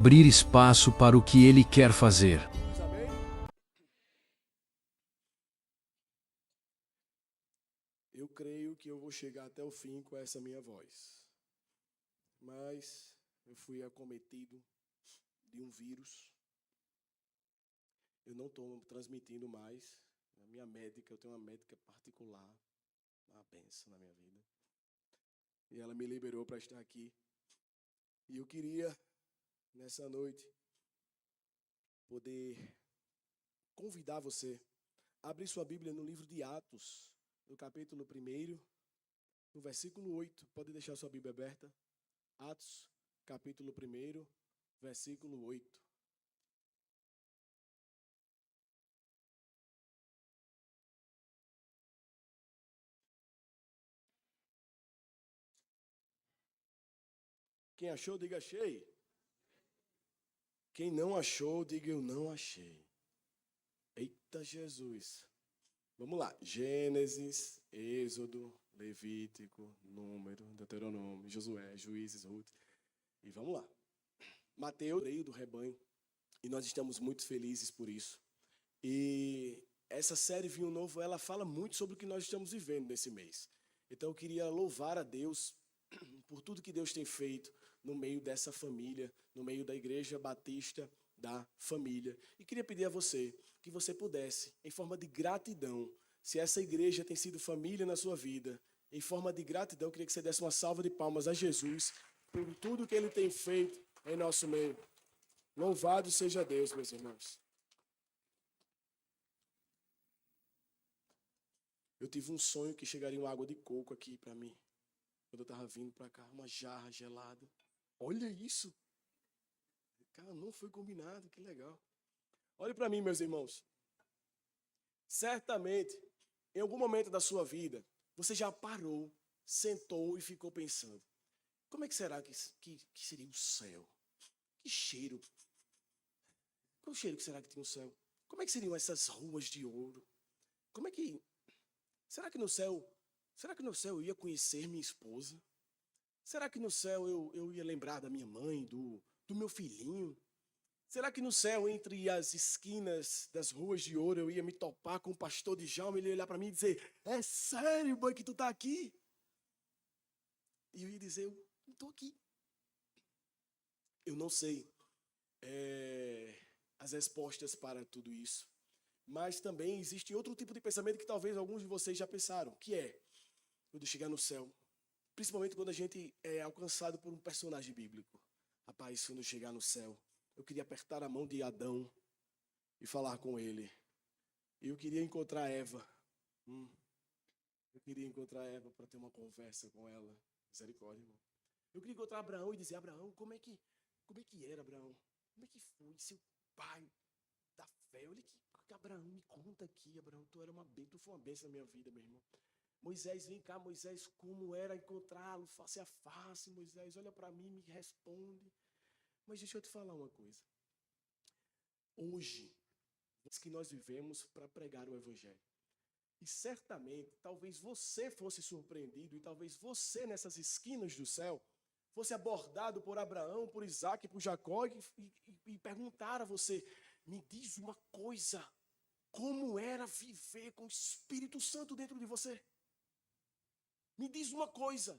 Abrir espaço para o que Ele quer fazer. Amém? Eu creio que eu vou chegar até o fim com essa minha voz. Mas eu fui acometido de um vírus. Eu não estou transmitindo mais. A minha médica, eu tenho uma médica particular, uma bênção na minha vida. E ela me liberou para estar aqui. E eu queria, nessa noite, poder convidar você a abrir sua Bíblia no livro de Atos, no capítulo 1, no versículo 8. Pode deixar sua Bíblia aberta. Atos, capítulo 1, versículo 8. Quem achou, diga achei. Quem não achou, diga eu não achei. Eita Jesus. Vamos lá. Gênesis, Êxodo, Levítico, Número, Deuteronômio, Josué, Juízes, Ruth. E vamos lá. Mateus, rei do rebanho. E nós estamos muito felizes por isso. E essa série Vinho Novo, ela fala muito sobre o que nós estamos vivendo nesse mês. Então eu queria louvar a Deus por tudo que Deus tem feito no meio dessa família, no meio da Igreja Batista da Família. E queria pedir a você que você pudesse, em forma de gratidão, se essa igreja tem sido família na sua vida, em forma de gratidão, eu queria que você desse uma salva de palmas a Jesus por tudo que Ele tem feito em nosso meio. Louvado seja Deus, meus irmãos. Eu tive um sonho que chegaria uma água de coco aqui para mim, quando eu estava vindo para cá, uma jarra gelada. Olha isso! Cara, não foi combinado, que legal. Olhe para mim, meus irmãos. Certamente, em algum momento da sua vida, você já parou, sentou e ficou pensando: como é que será que seria o céu? Que cheiro? Qual cheiro que será que tem o céu? Como é que seriam essas ruas de ouro? Como é que... Será que no céu eu ia conhecer minha esposa? Será que no céu eu ia lembrar da minha mãe, do meu filhinho? Será que no céu, entre as esquinas das ruas de ouro, eu ia me topar com o pastor Djalma, ele ia olhar para mim e dizer: é sério, boy, que tu tá aqui? E eu ia dizer: eu não tô aqui. Eu não sei as respostas para tudo isso. Mas também existe outro tipo de pensamento que talvez alguns de vocês já pensaram, que é quando chegar no céu. Principalmente quando a gente é alcançado por um personagem bíblico. Rapaz, quando eu chegar no céu, eu queria apertar a mão de Adão e falar com ele. Eu queria encontrar Eva. Eu queria encontrar Eva para ter uma conversa com ela. Misericórdia, irmão. Eu queria encontrar Abraão e dizer: Abraão, como é que era, Abraão? Como é que foi seu pai da fé? Olha que Abraão, me conta aqui, Abraão. Tu foi uma bênção na minha vida, meu irmão. Moisés, vem cá, Moisés, como era encontrá-lo face a face? Moisés, olha para mim, me responde. Mas deixa eu te falar uma coisa. Hoje, que nós vivemos para pregar o Evangelho. E certamente, talvez você fosse surpreendido e talvez você, nessas esquinas do céu, fosse abordado por Abraão, por Isaac, por Jacó e perguntar a você: me diz uma coisa, como era viver com o Espírito Santo dentro de você? Me diz uma coisa.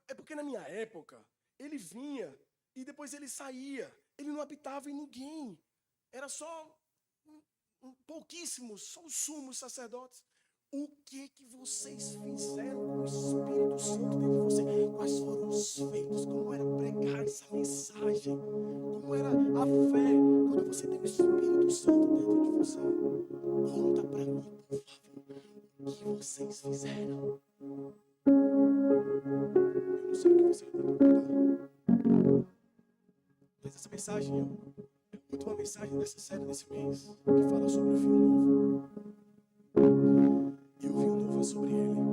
É porque na minha época, ele vinha e depois ele saía. Ele não habitava em ninguém. Era só pouquíssimos, só os sumos sacerdotes. O que vocês fizeram com o Espírito Santo dentro de você? Quais foram os feitos? Como era pregar essa mensagem? Como era a fé quando você tem o Espírito Santo dentro de você? Conta pra mim, por favor, o que vocês fizeram? Eu não sei o que você está perguntando. Mas essa mensagem é a última mensagem dessa série desse mês, que fala sobre o vinho novo. E o vinho novo é sobre ele,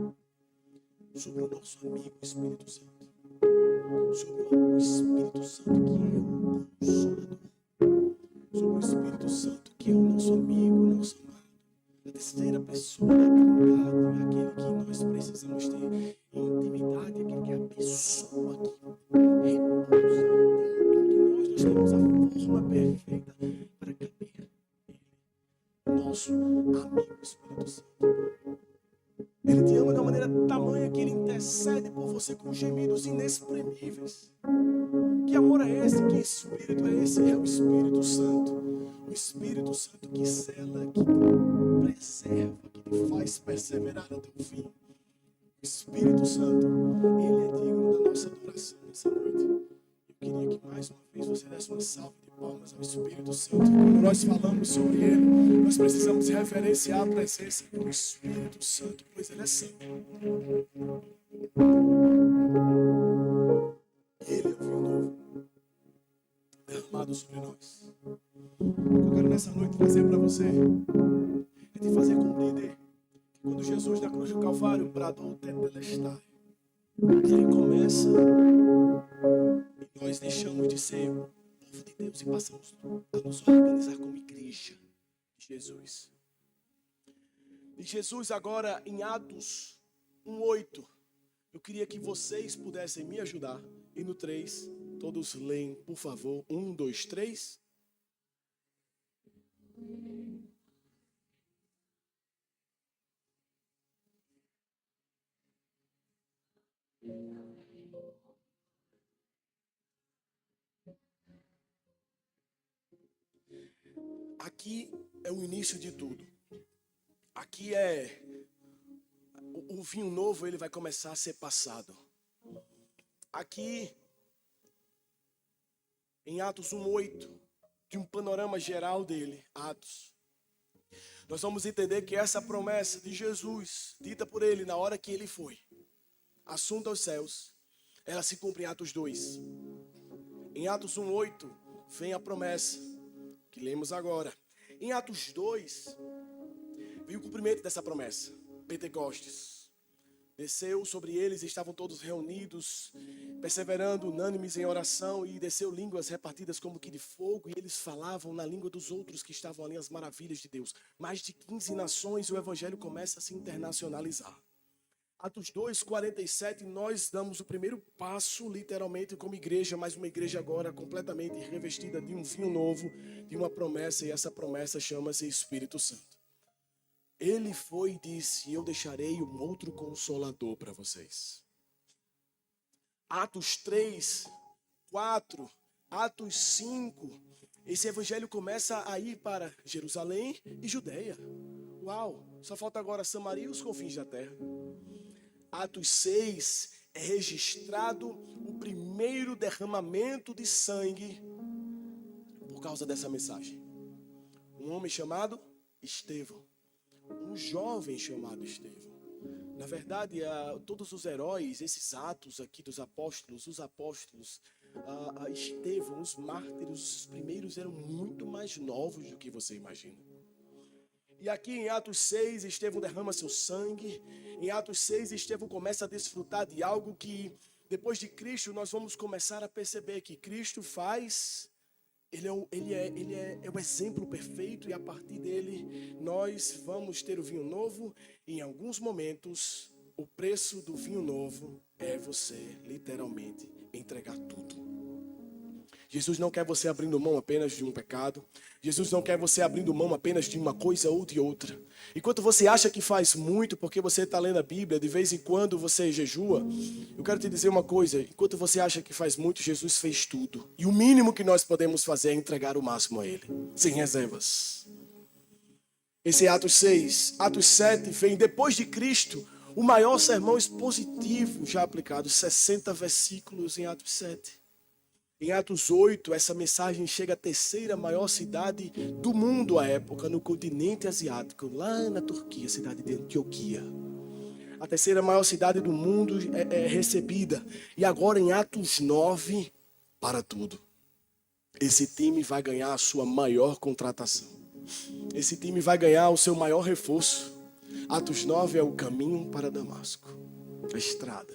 sobre o nosso amigo Espírito Santo, sobre o Espírito Santo que é o Consolador, sobre o Espírito Santo que é o nosso amigo, o nosso amado, a terceira pessoa da Trindade, aquele que nós precisamos ter intimidade, aquele que é a pessoa que repousa dentro de nós. Nós temos a forma perfeita para caber nosso amigo Espírito Santo. Ele te ama de uma maneira tamanha que ele intercede por você com gemidos inexprimíveis. Que amor é esse? Que Espírito é esse? É o Espírito Santo. O Espírito Santo que sela, que preserva, que te faz perseverar até o fim. O Espírito Santo, ele é digno da nossa adoração nessa noite. Eu queria que mais uma vez você desse uma salva de palmas ao Espírito Santo. Quando nós falamos sobre ele, nós precisamos referenciar a presença do Espírito Santo, pois ele é santo. Ele é o vinho novo derramado sobre nós. O que eu quero nessa noite trazer para você é te fazer compreender que quando Jesus na cruz do Calvário bradou o tetelestai, ele começa e nós deixamos de ser o povo de Deus e passamos a nos organizar como igreja de Jesus. E Jesus agora em Atos 1:8, eu queria que vocês pudessem me ajudar. E no 3, todos leem, por favor. 1, 2, 3. Aqui é o início de tudo. Aqui é o vinho novo, ele vai começar a ser passado. Aqui, em Atos 1:8, de um panorama geral dele, Atos, nós vamos entender que essa promessa de Jesus, dita por ele na hora que ele foi assunto aos céus, ela se cumpre em Atos 2. Em Atos 1:8, vem a promessa, que lemos agora. Em Atos 2, vem o cumprimento dessa promessa, Pentecostes. Desceu sobre eles e estavam todos reunidos, perseverando unânimes em oração, e desceu línguas repartidas como que de fogo, e eles falavam na língua dos outros que estavam ali as maravilhas de Deus. Mais de 15 nações, o evangelho começa a se internacionalizar. Atos 2:47, nós damos o primeiro passo, literalmente, como igreja, mas uma igreja agora completamente revestida de um vinho novo, de uma promessa, e essa promessa chama-se Espírito Santo. Ele foi e disse: eu deixarei um outro consolador para vocês. Atos 3, 4, Atos 5, esse evangelho começa a ir para Jerusalém e Judeia. Uau, só falta agora Samaria e os confins da terra. Atos 6 é registrado o primeiro derramamento de sangue por causa dessa mensagem. Um homem chamado Estevão. Um jovem chamado Estevão. Na verdade, todos os heróis, esses atos aqui dos apóstolos, os apóstolos, Estevão, os mártires, os primeiros eram muito mais novos do que você imagina. E aqui em Atos 6, Estevão derrama seu sangue. Em Atos 6, Estevão começa a desfrutar de algo que, depois de Cristo, nós vamos começar a perceber que Cristo faz. Ele é o exemplo perfeito, e a partir dele nós vamos ter o vinho novo. E em alguns momentos, o preço do vinho novo é você, literalmente, entregar tudo. Jesus não quer você abrindo mão apenas de um pecado. Jesus não quer você abrindo mão apenas de uma coisa ou de outra. Enquanto você acha que faz muito porque você está lendo a Bíblia, de vez em quando você jejua, eu quero te dizer uma coisa: enquanto você acha que faz muito, Jesus fez tudo. E o mínimo que nós podemos fazer é entregar o máximo a Ele, sem reservas. Esse é Atos 6. Atos 7 vem depois de Cristo, o maior sermão expositivo já aplicado, 60 versículos em Atos 7. Em Atos 8, essa mensagem chega à terceira maior cidade do mundo à época, no continente asiático, lá na Turquia, a cidade de Antioquia. A terceira maior cidade do mundo é recebida. E agora em Atos 9, para tudo. Esse time vai ganhar a sua maior contratação. Esse time vai ganhar o seu maior reforço. Atos 9 é o caminho para Damasco, a estrada,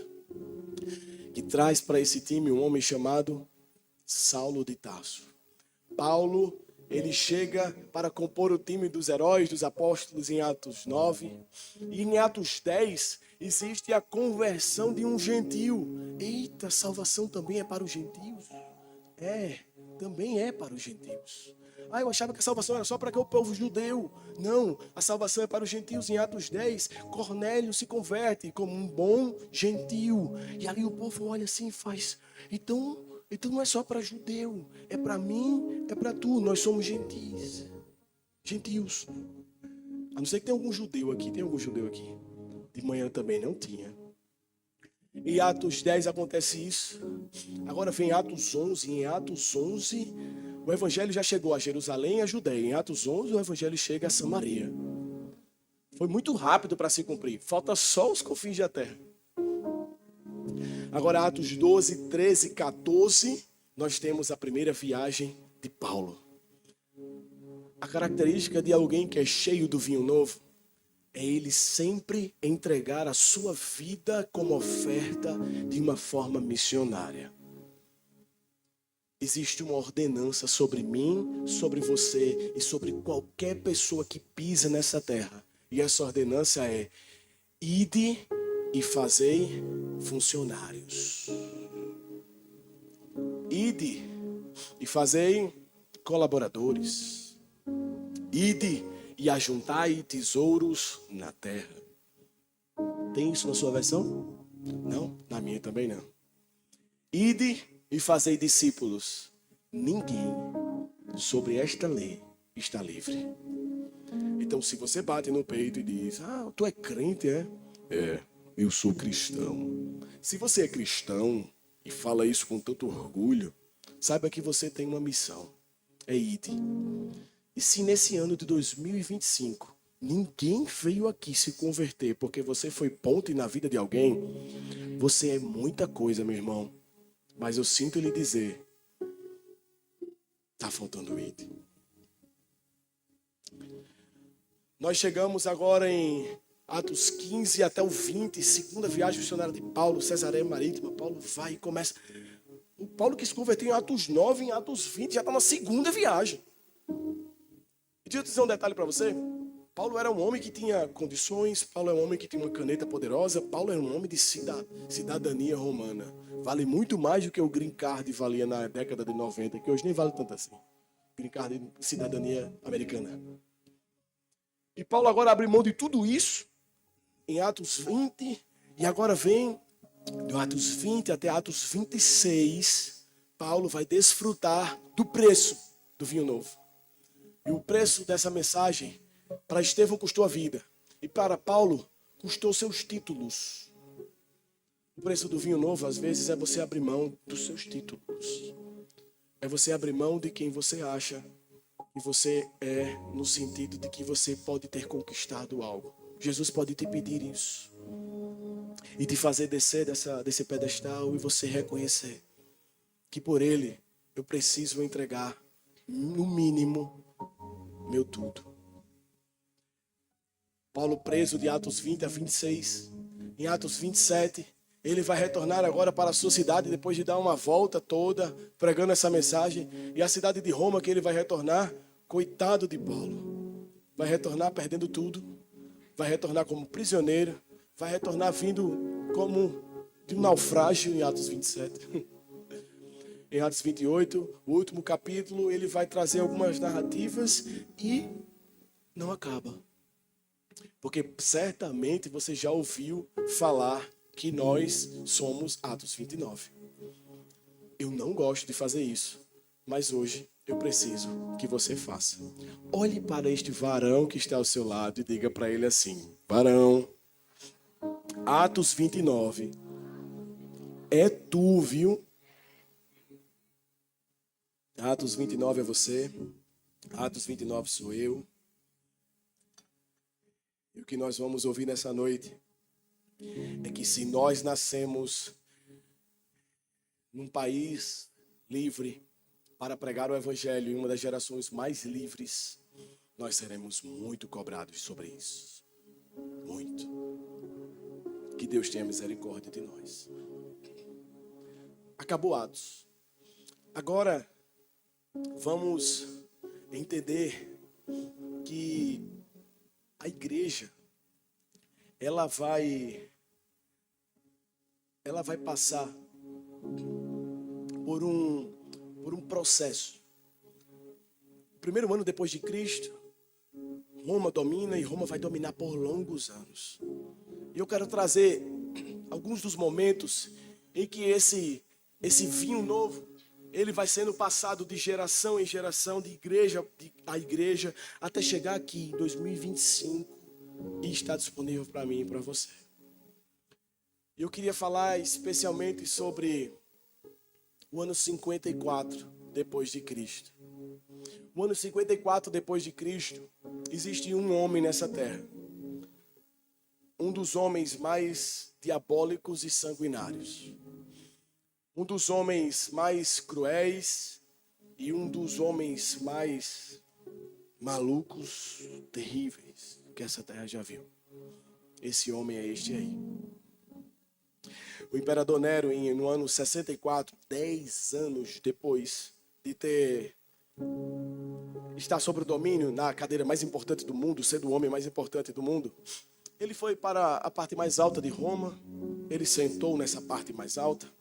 que traz para esse time um homem chamado Saulo de Tarso. Paulo, ele chega para compor o time dos heróis, dos apóstolos em Atos 9. E em Atos 10, existe a conversão de um gentio. Eita, salvação também é para os gentios? É, também é para os gentios. Eu achava que a salvação era só para o povo judeu. Não, a salvação é para os gentios. Em Atos 10, Cornélio se converte como um bom gentio. E ali o povo olha assim e faz, então não é só para judeu, é para mim, é para tu, nós somos gentis. Gentios. A não ser que tenha algum judeu aqui, tem algum judeu aqui? De manhã também não tinha. Em Atos 10 acontece isso. Agora vem Atos 11. Em Atos 11, o evangelho já chegou a Jerusalém e a Judeia. Em Atos 11, o evangelho chega a Samaria. Foi muito rápido para se cumprir. Falta só os confins da terra. Agora, Atos 12, 13, 14, nós temos a primeira viagem de Paulo. A característica de alguém que é cheio do vinho novo é ele sempre entregar a sua vida como oferta de uma forma missionária. Existe uma ordenança sobre mim, sobre você e sobre qualquer pessoa que pisa nessa terra. E essa ordenança é: ide e fazei funcionários. Ide e fazei colaboradores. Ide e ajuntai tesouros na terra. Tem isso na sua versão? Não? Na minha também não. Ide e fazei discípulos. Ninguém sobre esta lei está livre. Então, se você bate no peito e diz: tu é crente, é? É, eu sou cristão. Se você é cristão e fala isso com tanto orgulho, saiba que você tem uma missão. É ide. E se nesse ano de 2025 ninguém veio aqui se converter porque você foi ponte na vida de alguém, você é muita coisa, meu irmão. Mas eu sinto lhe dizer, está faltando ide. Nós chegamos agora em Atos 15 até o 20, segunda viagem missionária de Paulo, Cesareia Marítima. Paulo vai e começa. O Paulo que se converteu em Atos 9, em Atos 20, já está na segunda viagem. Deixa eu dizer um detalhe para você. Paulo era um homem que tinha condições, Paulo é um homem que tinha uma caneta poderosa, Paulo era um homem de cidadania romana. Vale muito mais do que o green card valia na década de 90, que hoje nem vale tanto assim. Green card de cidadania americana. E Paulo agora abre mão de tudo isso em Atos 20, e agora vem do Atos 20 até Atos 26, Paulo vai desfrutar do preço do vinho novo. E o preço dessa mensagem, para Estevão custou a vida. E para Paulo, custou seus títulos. O preço do vinho novo, às vezes, é você abrir mão dos seus títulos. É você abrir mão de quem você acha que você é, no sentido de que você pode ter conquistado algo. Jesus pode te pedir isso. E te fazer descer desse pedestal e você reconhecer que por ele eu preciso entregar, no mínimo, meu tudo. Paulo preso de Atos 20 a 26. Em Atos 27, ele vai retornar agora para a sua cidade depois de dar uma volta toda pregando essa mensagem. E a cidade de Roma que ele vai retornar, coitado de Paulo, vai retornar perdendo tudo, vai retornar como prisioneiro, vai retornar vindo como de um naufrágio em Atos 27. Em Atos 28, o último capítulo, ele vai trazer algumas narrativas e não acaba. Porque certamente você já ouviu falar que nós somos Atos 29. Eu não gosto de fazer isso, mas hoje eu preciso que você faça. Olhe para este varão que está ao seu lado e diga para ele assim: varão, Atos 29 é tu, viu? Atos 29 é você, Atos 29 sou eu. E o que nós vamos ouvir nessa noite é que se nós nascemos num país livre para pregar o Evangelho em uma das gerações mais livres, nós seremos muito cobrados sobre isso. Muito. Que Deus tenha misericórdia de nós. Acabou Atos. Agora, vamos entender que a igreja, ela vai passar por por um processo. O primeiro ano depois de Cristo, Roma domina e Roma vai dominar por longos anos. E eu quero trazer alguns dos momentos em que esse vinho novo, ele vai sendo passado de geração em geração, de igreja a igreja, até chegar aqui em 2025 e está disponível para mim e para você. Eu queria falar especialmente sobre o ano 54 depois de Cristo. No ano 54 depois de Cristo, existe um homem nessa terra. Um dos homens mais diabólicos e sanguinários. Um dos homens mais cruéis e um dos homens mais malucos, terríveis que essa terra já viu. Esse homem é este aí. O imperador Nero, no ano 64, 10 anos depois de estar sob o domínio na cadeira mais importante do mundo, sendo o homem mais importante do mundo, ele foi para a parte mais alta de Roma, ele sentou nessa parte mais alta,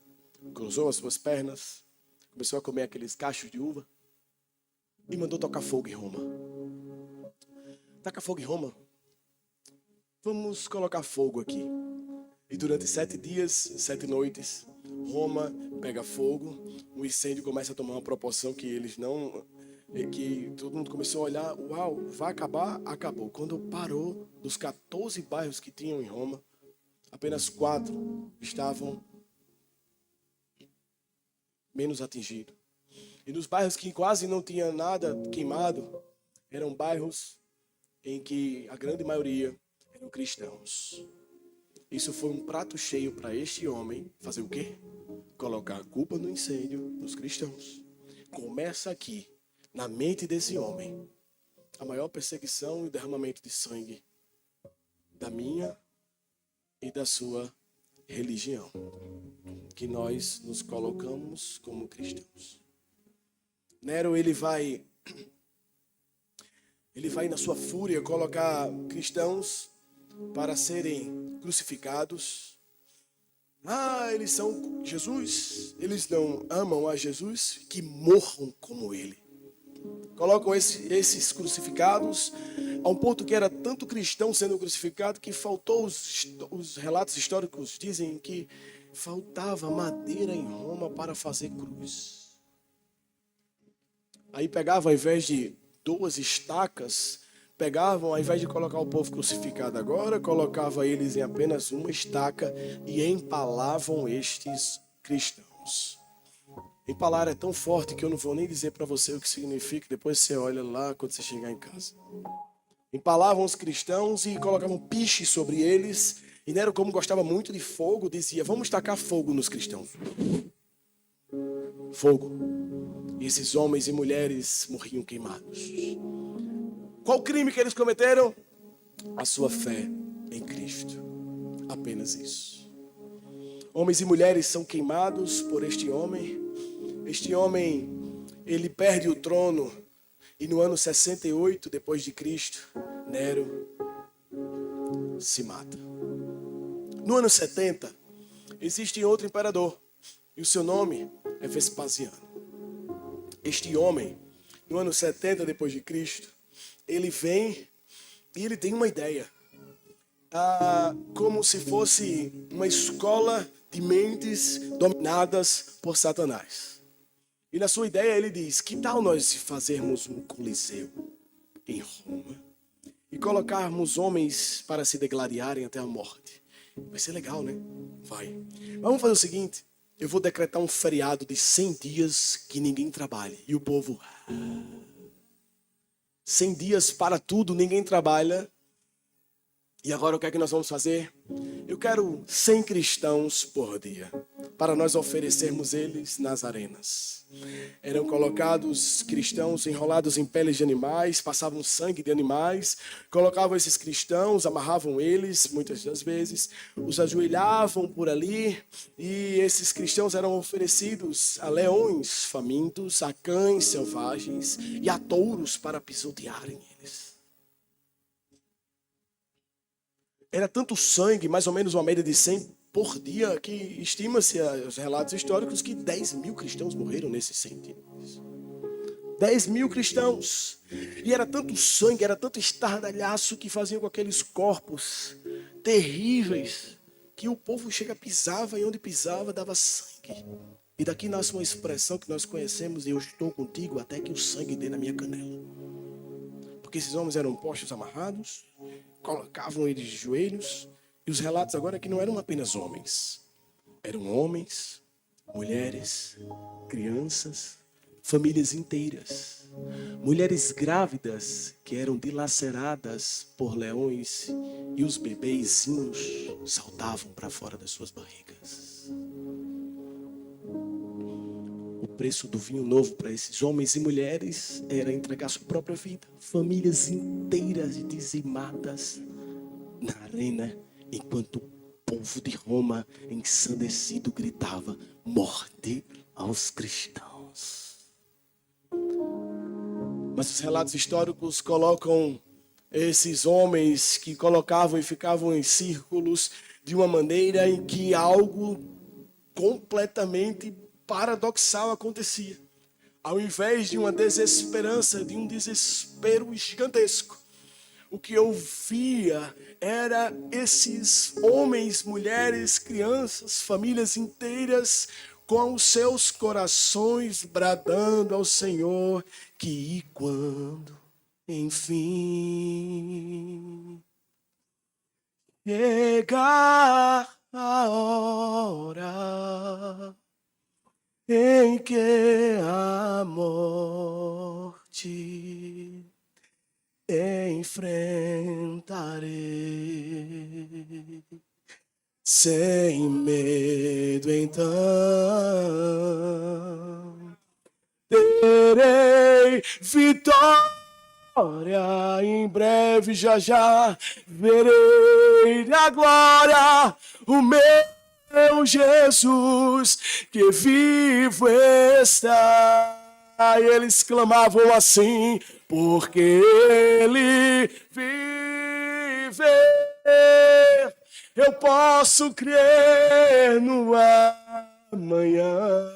cruzou as suas pernas, começou a comer aqueles cachos de uva e mandou tocar fogo em Roma. Taca fogo em Roma. Vamos colocar fogo aqui. E durante 7 dias, 7 noites, Roma pega fogo, o incêndio começa a tomar uma proporção que que todo mundo começou a olhar, uau, vai acabar? Acabou. Quando parou, dos 14 bairros que tinham em Roma, apenas 4 estavam menos atingidos. E nos bairros que quase não tinha nada queimado, eram bairros em que a grande maioria eram cristãos. Isso foi um prato cheio para este homem fazer o quê? Colocar a culpa no incêndio nos cristãos. Começa aqui, na mente desse homem, a maior perseguição e derramamento de sangue da minha e da sua religião, que nós nos colocamos como cristãos. Nero, ele vai na sua fúria colocar cristãos para serem crucificados. Eles são Jesus, eles não amam a Jesus, que morram como ele. Colocam esses crucificados a um ponto que era tanto cristão sendo crucificado que faltou, os relatos históricos dizem que faltava madeira em Roma para fazer cruz. Aí pegavam, ao invés de 2 estacas, pegavam, ao invés de colocar o povo crucificado agora, colocava eles em apenas uma estaca e empalavam estes cristãos. Empalar é tão forte que eu não vou nem dizer para você o que significa, depois você olha lá quando você chegar em casa. Empalavam os cristãos e colocavam piche sobre eles. E Nero, como gostava muito de fogo, dizia, vamos tacar fogo nos cristãos. Fogo. E esses homens e mulheres morriam queimados. Qual crime que eles cometeram? A sua fé em Cristo. Apenas isso. Homens e mulheres são queimados por este homem. Este homem, ele perde o trono. E no ano 68 depois de Cristo, Nero se mata. No ano 70, existe outro imperador. E o seu nome é Vespasiano. Este homem, no ano 70 depois de Cristo, ele vem e ele tem uma ideia. Como se fosse uma escola de mentes dominadas por Satanás. E na sua ideia ele diz, que tal nós fazermos um coliseu em Roma e colocarmos homens para se degladiarem até a morte? Vai ser legal, né? Vai. Vamos fazer o seguinte, eu vou decretar um feriado de 100 dias que ninguém trabalhe. E o povo... 100 dias para tudo, ninguém trabalha. E agora o que é que nós vamos fazer? Eu quero 100 cristãos por dia, para nós oferecermos eles nas arenas. Eram colocados cristãos enrolados em peles de animais, passavam sangue de animais, colocavam esses cristãos, amarravam eles, muitas das vezes, os ajoelhavam por ali, e esses cristãos eram oferecidos a leões famintos, a cães selvagens e a touros para pisotearem eles. Era tanto sangue, mais ou menos uma média de 100 por dia, que estima-se os relatos históricos que 10 mil cristãos morreram nesses 100 dias. 10 mil cristãos. E era tanto sangue, era tanto estardalhaço que faziam com aqueles corpos terríveis, que o povo pisava e onde pisava dava sangue. E daqui nasce uma expressão que nós conhecemos: eu estou contigo até que o sangue dê na minha canela. Porque esses homens eram postos amarrados, colocavam eles de joelhos, e os relatos agora é que não eram apenas homens. Eram homens, mulheres, crianças, famílias inteiras. Mulheres grávidas que eram dilaceradas por leões e os bebezinhos saltavam para fora das suas barrigas. O preço do vinho novo para esses homens e mulheres era entregar sua própria vida. Famílias inteiras dizimadas na arena, enquanto o povo de Roma, ensandecido, gritava: morte aos cristãos. Mas os relatos históricos colocam esses homens que colocavam e ficavam em círculos de uma maneira em que algo completamente paradoxal acontecia. Ao invés de uma desesperança, de um desespero gigantesco, o que eu via era esses homens, mulheres, crianças, famílias inteiras com os seus corações bradando ao Senhor que quando, enfim, chegar a hora em que a morte enfrentarei, sem medo então terei vitória, em breve já verei a glória, o meu Jesus que vivo está. E eles clamavam assim: porque ele vive, eu posso crer no amanhã,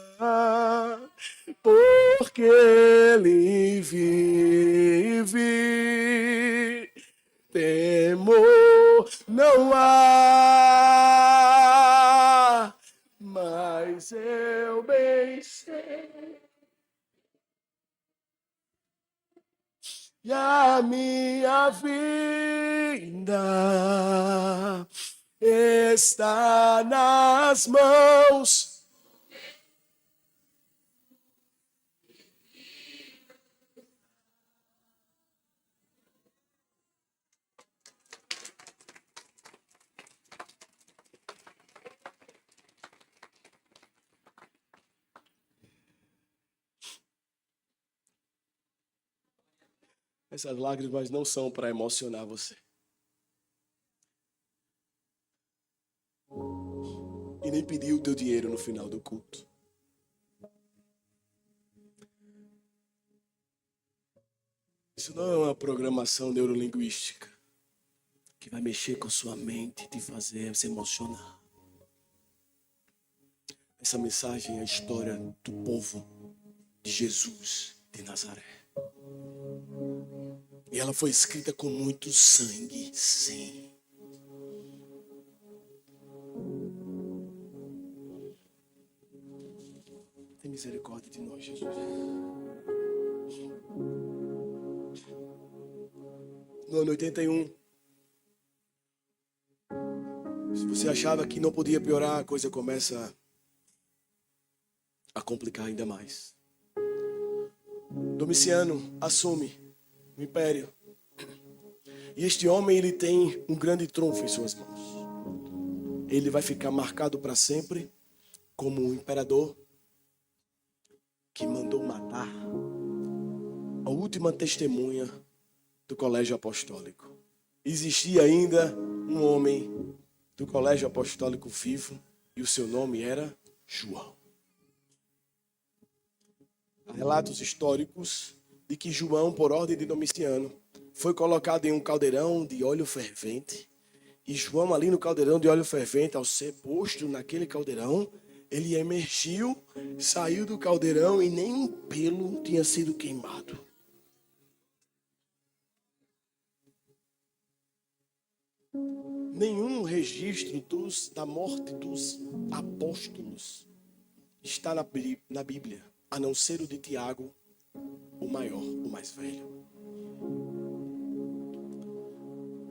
porque ele vive, temor não há, mas eu bem sei. E a minha vida está nas mãos Essas lágrimas não são para emocionar você. E nem pedir o teu dinheiro no final do culto. Isso não é uma programação neurolinguística que vai mexer com sua mente e te fazer se emocionar. Essa mensagem é a história do povo de Jesus de Nazaré. E ela foi escrita com muito sangue, sim. Tem misericórdia de nós, Jesus. No ano 81, se você achava que não podia piorar, a coisa começa a complicar ainda mais. Domiciano assume o império. E este homem, ele tem um grande trunfo em suas mãos. Ele vai ficar marcado para sempre como um imperador que mandou matar a última testemunha do colégio apostólico. Existia ainda um homem do colégio apostólico vivo e o seu nome era João. Há relatos históricos de que João, por ordem de Domiciano, foi colocado em um caldeirão de óleo fervente E João ali no caldeirão de óleo fervente, ao ser posto naquele caldeirão, ele emergiu, saiu do caldeirão e nem um pelo tinha sido queimado. Nenhum registro da morte dos apóstolos está na Bíblia, a não ser o de Tiago, o maior, o mais velho.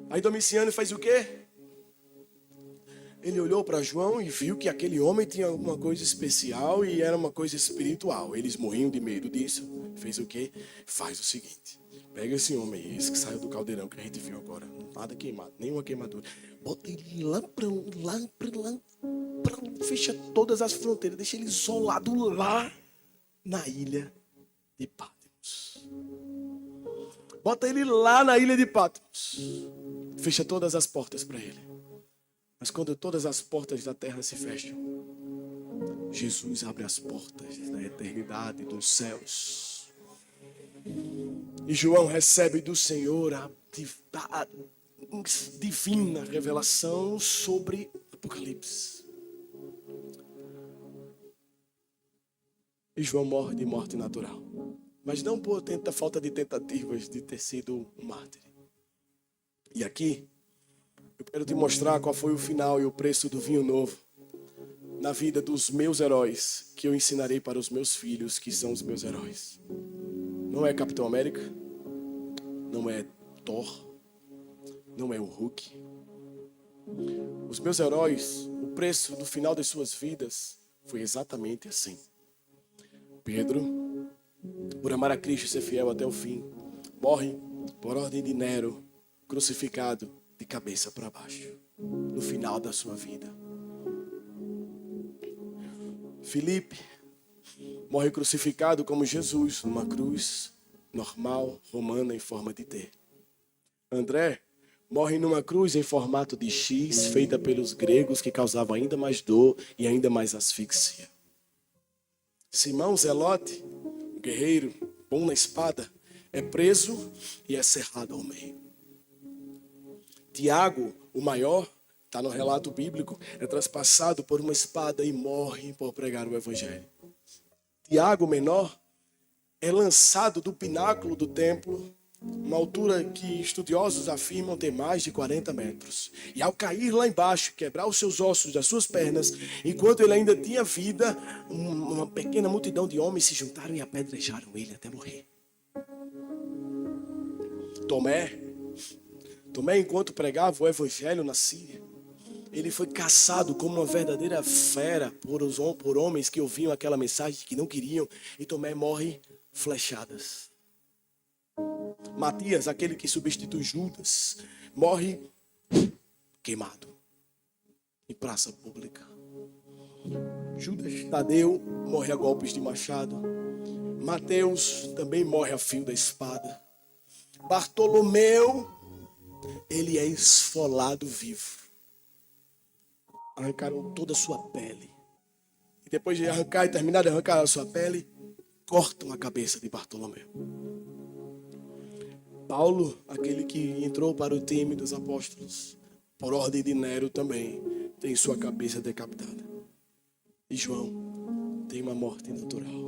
Aí Domiciano faz o quê? Ele olhou para João e viu que aquele homem tinha alguma coisa especial e era uma coisa espiritual. Eles morriam de medo disso. Fez o quê? Faz o seguinte. Pega esse homem, esse que saiu do caldeirão que a gente viu agora. Nada queimado, nenhuma queimadura. Bota ele lá, fecha todas as fronteiras. Deixa ele isolado lá na ilha de Patmos. Bota ele lá na ilha de Patmos. Fecha todas as portas para ele. Mas quando todas as portas da terra se fecham, Jesus abre as portas da eternidade, dos céus. E João recebe do Senhor a divina revelação sobre Apocalipse. E João morre de morte natural. Mas não por falta de tentativas de ter sido um mártir. E aqui, eu quero te mostrar qual foi o final e o preço do vinho novo na vida dos meus heróis, que eu ensinarei para os meus filhos, que são os meus heróis. Não é Capitão América, não é Thor, não é o Hulk. Os meus heróis, o preço do final das suas vidas foi exatamente assim. Pedro, por amar a Cristo e ser fiel até o fim, morre por ordem de Nero, crucificado de cabeça para baixo, no final da sua vida. Filipe morre crucificado como Jesus, numa cruz normal, romana, em forma de T. André morre numa cruz em formato de X, feita pelos gregos, que causava ainda mais dor e ainda mais asfixia. Simão Zelote, um guerreiro bom na espada, é preso e é cerrado ao meio. Tiago, o maior, está no relato bíblico, é traspassado por uma espada e morre por pregar o evangelho. Tiago, menor, é lançado do pináculo do templo, uma altura que estudiosos afirmam ter mais de 40 metros. E ao cair lá embaixo, quebrar os seus ossos das suas pernas, enquanto ele ainda tinha vida, uma pequena multidão de homens se juntaram e apedrejaram ele até morrer. Tomé, enquanto pregava o evangelho na Síria, ele foi caçado como uma verdadeira fera por homens que ouviam aquela mensagem que não queriam, e Tomé morre flechadas. Matias, aquele que substitui Judas, morre queimado em praça pública. Judas Tadeu morre a golpes de machado. Mateus também morre a fio da espada. Bartolomeu, ele é esfolado vivo. Arrancaram toda a sua pele. E depois de terminar de arrancar a sua pele, cortam a cabeça de Bartolomeu. Paulo, aquele que entrou para o time dos apóstolos, por ordem de Nero também, tem sua cabeça decapitada. E João tem uma morte natural,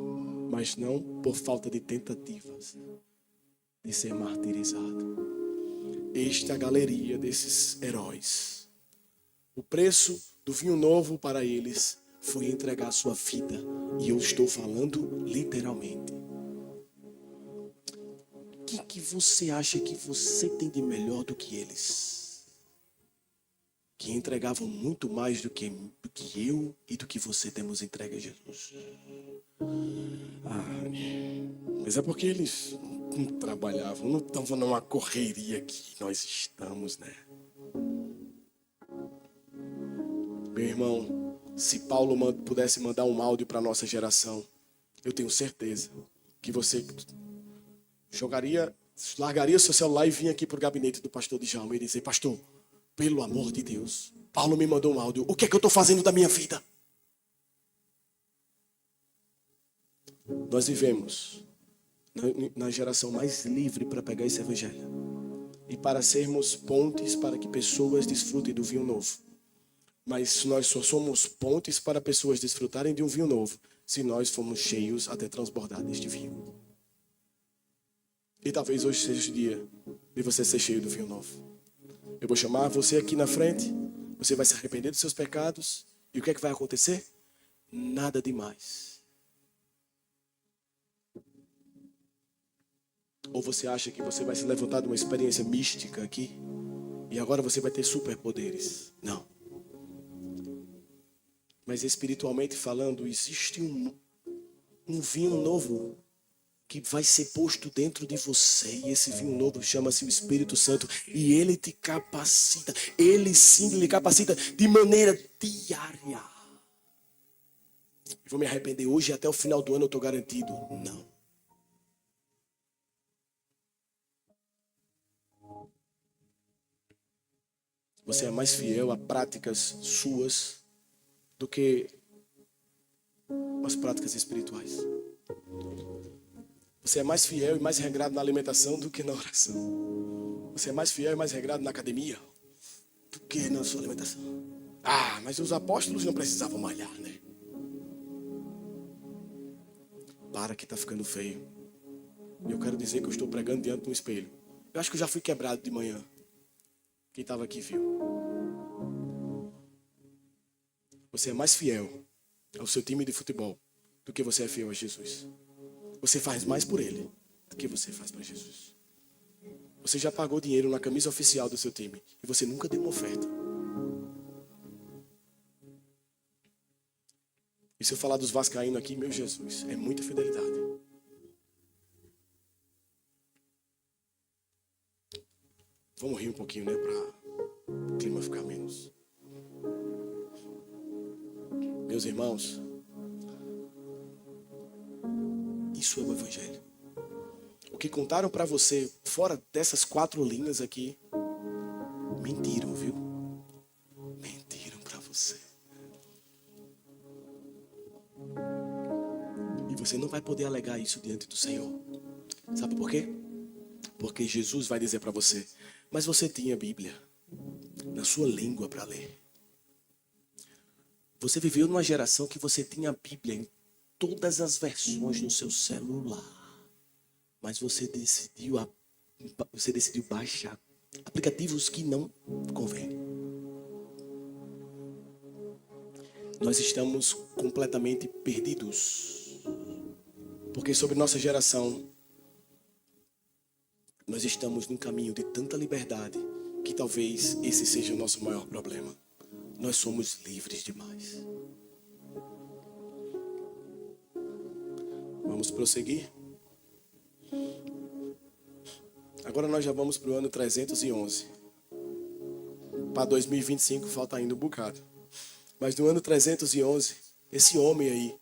mas não por falta de tentativas de ser martirizado. Esta é a galeria desses heróis. O preço do vinho novo para eles foi entregar sua vida. E eu estou falando literalmente. O que você acha que você tem de melhor do que eles? Que entregavam muito mais do que eu e do que você temos entregue a Jesus. Mas é porque eles não trabalhavam, não estavam numa correria que nós estamos, né? Meu irmão, se Paulo pudesse mandar um áudio para a nossa geração, eu tenho certeza que você largaria seu celular e vinha aqui para o gabinete do pastor Djalma e dizer: pastor, pelo amor de Deus, Paulo me mandou um áudio, o que é que eu estou fazendo da minha vida? Nós vivemos na geração mais livre para pegar esse evangelho. e para sermos pontes para que pessoas desfrutem do vinho novo. Mas nós só somos pontes para pessoas desfrutarem de um vinho novo se nós formos cheios até transbordar deste vinho. E talvez hoje seja o dia de você ser cheio do vinho novo. Eu vou chamar você aqui na frente, você vai se arrepender dos seus pecados, e o que é que vai acontecer? Nada demais. Ou você acha que você vai se levantar de uma experiência mística aqui, e agora você vai ter superpoderes? Não. Mas espiritualmente falando, existe um vinho novo que vai ser posto dentro de você. E esse vinho novo chama-se o Espírito Santo. E ele te capacita. Ele sim lhe capacita de maneira diária. Eu vou me arrepender hoje e até o final do ano eu estou garantido. Não. Você é mais fiel a práticas suas do que as práticas espirituais. Você é mais fiel e mais regrado na alimentação do que na oração. Você é mais fiel e mais regrado na academia do que na sua alimentação. Ah, mas os apóstolos não precisavam malhar, né? Para que tá ficando feio. Eu quero dizer que eu estou pregando diante de um espelho. Eu acho que eu já fui quebrado de manhã. Quem estava aqui viu. Você é mais fiel ao seu time de futebol do que você é fiel a Jesus. Você faz mais por ele do que você faz para Jesus. Você já pagou dinheiro na camisa oficial do seu time e você nunca deu uma oferta. E se eu falar dos vascaínos aqui, meu Jesus, é muita fidelidade. Vamos rir um pouquinho, né, para o clima ficar menos. Meus irmãos, isso é o Evangelho. O que contaram para você, fora dessas 4 linhas aqui, mentiram, viu? Mentiram para você. E você não vai poder alegar isso diante do Senhor. Sabe por quê? Porque Jesus vai dizer para você, mas você tinha a Bíblia na sua língua para ler. Você viveu numa geração que você tinha a Bíblia em todas as versões no seu celular. Mas você decidiu baixar aplicativos que não convêm. Nós estamos completamente perdidos. Porque sobre nossa geração, nós estamos num caminho de tanta liberdade que talvez esse seja o nosso maior problema. Nós somos livres demais. Vamos prosseguir? Agora nós já vamos para o ano 311. Para 2025 falta ainda um bocado. Mas no ano 311, esse homem aí,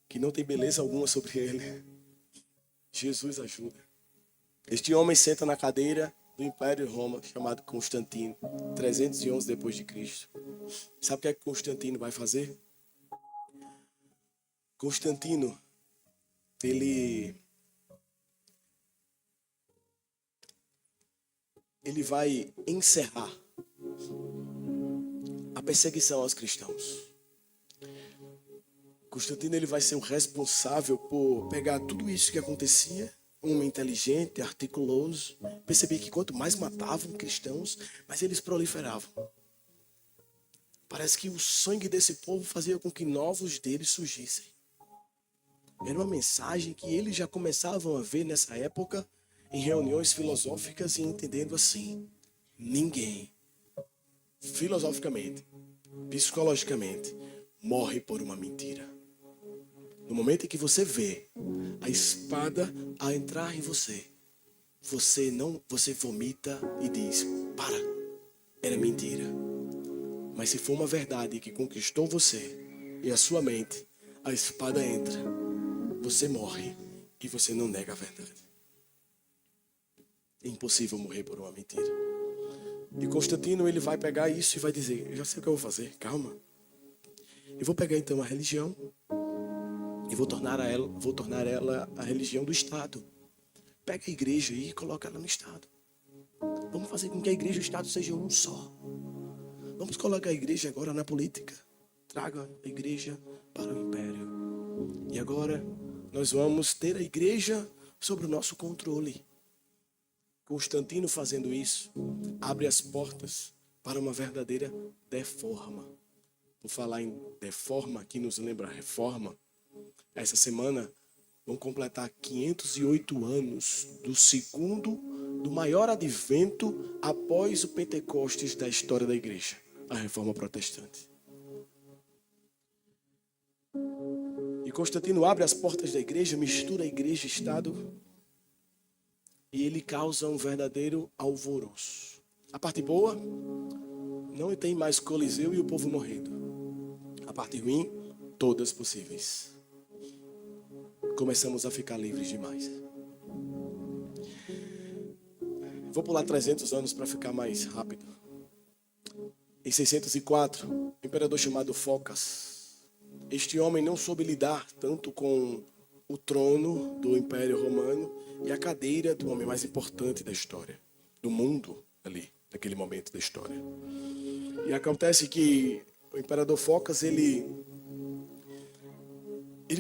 que não tem beleza alguma sobre ele, Jesus ajuda. Este homem senta na cadeira do Império de Roma, chamado Constantino, 311 depois de Cristo. Sabe o que é que Constantino vai fazer? Constantino, ele vai encerrar a perseguição aos cristãos. Constantino, ele vai ser o responsável por pegar tudo isso que acontecia, um homem inteligente, articuloso, perceber que quanto mais matavam cristãos, mais eles proliferavam. Parece que o sangue desse povo fazia com que novos deles surgissem. Era uma mensagem que eles já começavam a ver nessa época em reuniões filosóficas e entendendo assim: ninguém, filosoficamente, psicologicamente, morre por uma mentira. No momento em que você vê a espada a entrar em você, você vomita e diz: para, era mentira. Mas se for uma verdade que conquistou você e a sua mente, a espada entra, você morre e você não nega a verdade. É impossível morrer por uma mentira. E Constantino, ele vai pegar isso e vai dizer: eu já sei o que eu vou fazer, calma. Eu vou pegar então a religião e vou tornar ela a religião do Estado. Pega a igreja aí e coloca ela no Estado. Vamos fazer com que a igreja e o Estado sejam um só. Vamos colocar a igreja agora na política. Traga a igreja para o império. E agora nós vamos ter a igreja sob o nosso controle. Constantino, fazendo isso, abre as portas para uma verdadeira deforma. Por falar em deforma, que nos lembra a reforma, essa semana vão completar 508 anos do maior advento após o Pentecostes da história da igreja, a Reforma Protestante. E Constantino abre as portas da igreja, mistura a igreja e Estado, e ele causa um verdadeiro alvoroço. A parte boa, não tem mais Coliseu e o povo morrendo. A parte ruim, todas possíveis. Começamos a ficar livres demais. Vou pular 300 anos para ficar mais rápido. Em 604, um imperador chamado Focas. Este homem não soube lidar tanto com o trono do Império Romano e a cadeira do homem mais importante da história, do mundo ali, naquele momento da história. E acontece que o imperador Focas, ele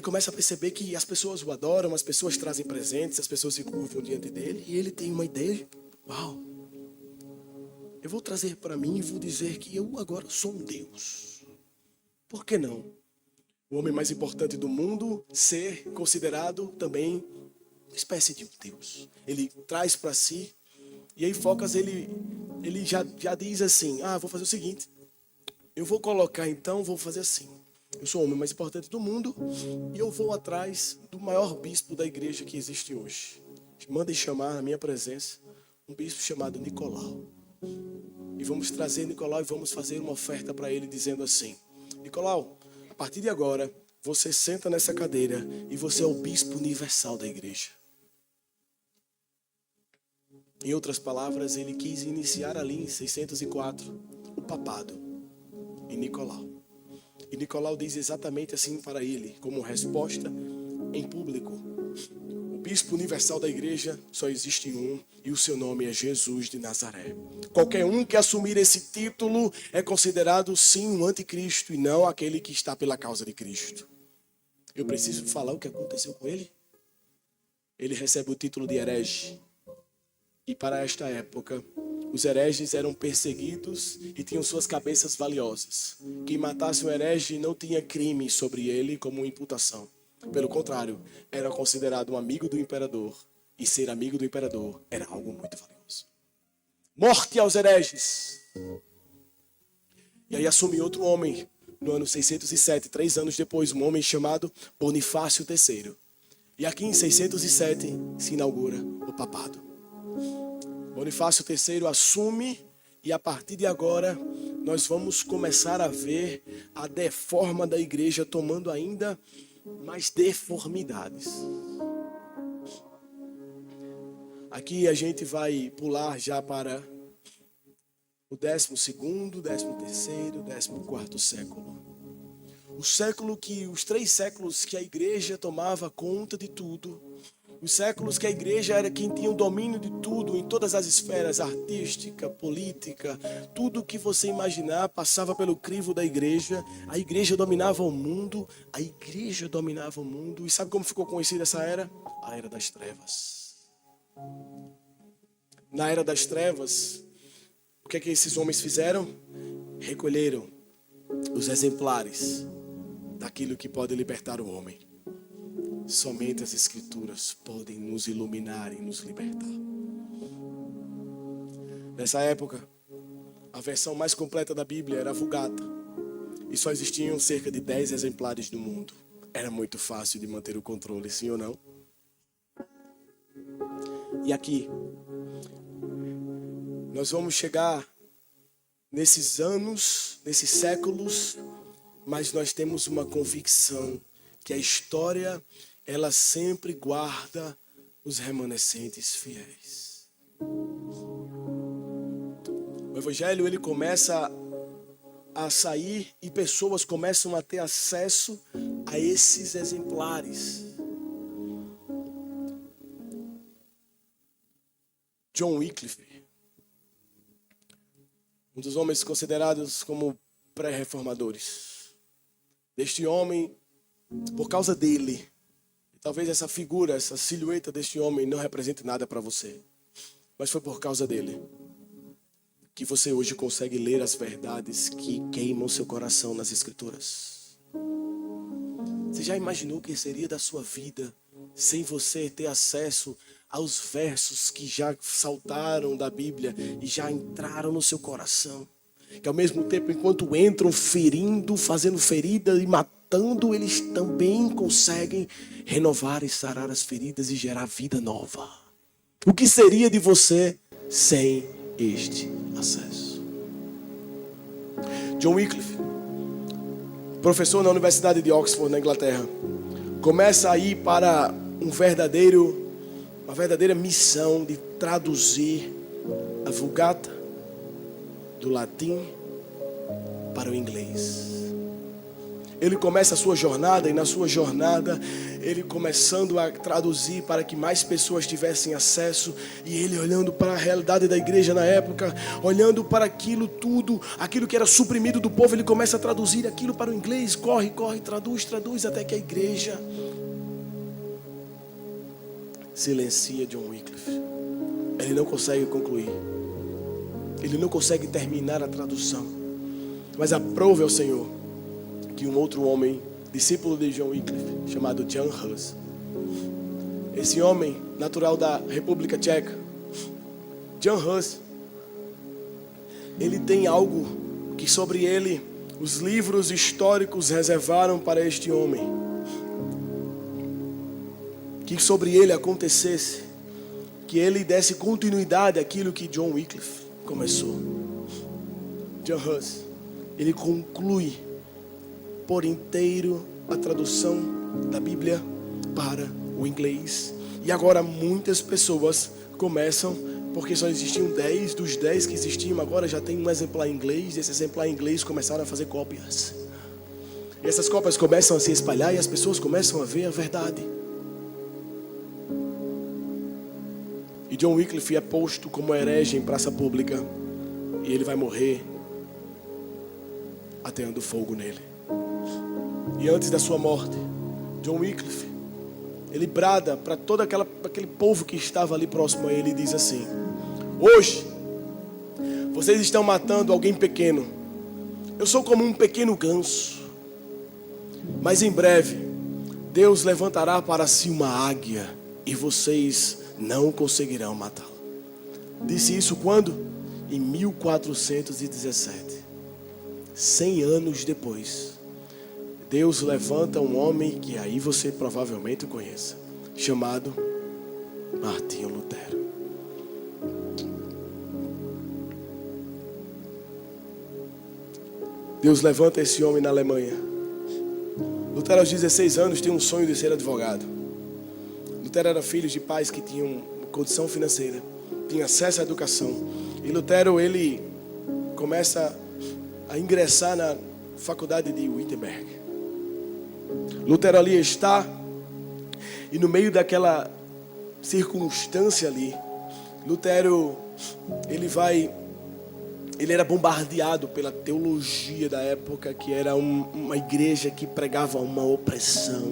começa a perceber que as pessoas o adoram, as pessoas trazem presentes, as pessoas se curvam diante dele, e ele tem uma ideia. Uau! Eu vou trazer para mim e vou dizer que eu agora sou um Deus. Por que não? O homem mais importante do mundo ser considerado também uma espécie de um Deus. Ele traz para si, e aí Focas, ele já diz assim, vou fazer o seguinte, eu vou colocar então, vou fazer assim. Eu sou o homem mais importante do mundo e eu vou atrás do maior bispo da igreja que existe hoje. Mandem chamar na minha presença um bispo chamado Nicolau. E vamos trazer Nicolau e vamos fazer uma oferta para ele dizendo assim, Nicolau, a partir de agora, você senta nessa cadeira e você é o bispo universal da igreja. Em outras palavras, ele quis iniciar ali em 604 o papado em Nicolau. E Nicolau diz exatamente assim para ele, como resposta em público. O bispo universal da igreja só existe um e o seu nome é Jesus de Nazaré. Qualquer um que assumir esse título é considerado sim um anticristo e não aquele que está pela causa de Cristo. Eu preciso falar o que aconteceu com ele? Ele recebe o título de herege. E para esta época, os hereges eram perseguidos e tinham suas cabeças valiosas. Quem matasse um herege não tinha crime sobre ele como imputação. Pelo contrário, era considerado um amigo do imperador. E ser amigo do imperador era algo muito valioso. Morte aos hereges! E aí assume outro homem, no ano 607, 3 anos depois, um homem chamado Bonifácio III. E aqui em 607 se inaugura o papado. Bonifácio III assume e a partir de agora nós vamos começar a ver a deforma da igreja tomando ainda mais deformidades. Aqui a gente vai pular já para o 12º, 13º, 14º século. Os 3 séculos que a igreja tomava conta de tudo. Os séculos que a igreja era quem tinha o domínio de tudo, em todas as esferas, artística, política, tudo que você imaginar passava pelo crivo da igreja. A igreja dominava o mundo, E sabe como ficou conhecida essa era? A Era das Trevas. Na Era das Trevas, o que é que esses homens fizeram? Recolheram os exemplares daquilo que pode libertar o homem. Somente as Escrituras podem nos iluminar e nos libertar. Nessa época, a versão mais completa da Bíblia era a Vulgata. E só existiam cerca de 10 exemplares no mundo. Era muito fácil de manter o controle, sim ou não? E aqui, nós vamos chegar nesses anos, nesses séculos, mas nós temos uma convicção que a história ela sempre guarda os remanescentes fiéis. O evangelho ele começa a sair e pessoas começam a ter acesso a esses exemplares. John Wycliffe, um dos homens considerados como pré-reformadores. Deste homem, por causa dele, talvez essa figura, essa silhueta deste homem não represente nada para você, mas foi por causa dele que você hoje consegue ler as verdades que queimam seu coração nas Escrituras. Você já imaginou o que seria da sua vida sem você ter acesso aos versos que já saltaram da Bíblia e já entraram no seu coração? Que ao mesmo tempo, enquanto entram ferindo, fazendo ferida e matando, eles também conseguem renovar e sarar as feridas e gerar vida nova. O que seria de você sem este acesso? John Wycliffe, professor na Universidade de Oxford, na Inglaterra, começa a ir para uma verdadeira missão de traduzir a Vulgata do latim para o inglês. Ele começa a sua jornada, e na sua jornada ele começando a traduzir para que mais pessoas tivessem acesso, e ele olhando para a realidade da igreja na época, olhando para aquilo tudo, aquilo que era suprimido do povo, ele começa a traduzir aquilo para o inglês, corre, traduz, até que a igreja silencia John Wycliffe. Ele não consegue concluir, ele não consegue terminar a tradução, mas aprove ao Senhor que um outro homem, discípulo de John Wycliffe, chamado Jan Hus, esse homem natural da República Tcheca, Jan Hus, ele tem algo que sobre ele os livros históricos reservaram para este homem, que sobre ele acontecesse, que ele desse continuidade àquilo que John Wycliffe começou. Jan Hus, ele conclui por inteiro a tradução da Bíblia para o inglês. E agora muitas pessoas começam, porque só existiam 10, dos 10 que existiam, agora já tem um exemplar em inglês, e esse exemplar em inglês começaram a fazer cópias. E essas cópias começam a se espalhar e as pessoas começam a ver a verdade. E John Wycliffe é posto como herege em praça pública, e ele vai morrer ateando fogo nele. E antes da sua morte, John Wycliffe, ele brada para todo aquele povo que estava ali próximo a ele e diz assim: hoje, vocês estão matando alguém pequeno. Eu sou como um pequeno ganso. Mas em breve, Deus levantará para si uma águia e vocês não conseguirão matá-la. Disse isso quando? Em 1417. 100 anos depois, Deus levanta um homem que aí você provavelmente o conheça, chamado Martinho Lutero. Deus levanta esse homem na Alemanha. Lutero aos 16 anos tinha um sonho de ser advogado. Lutero era filho de pais que tinham condição financeira, tinha acesso à educação. E Lutero, ele começa a ingressar na faculdade de Wittenberg. Lutero ali está, e no meio daquela circunstância ali, Lutero, ele era bombardeado pela teologia da época, que era uma igreja que pregava uma opressão,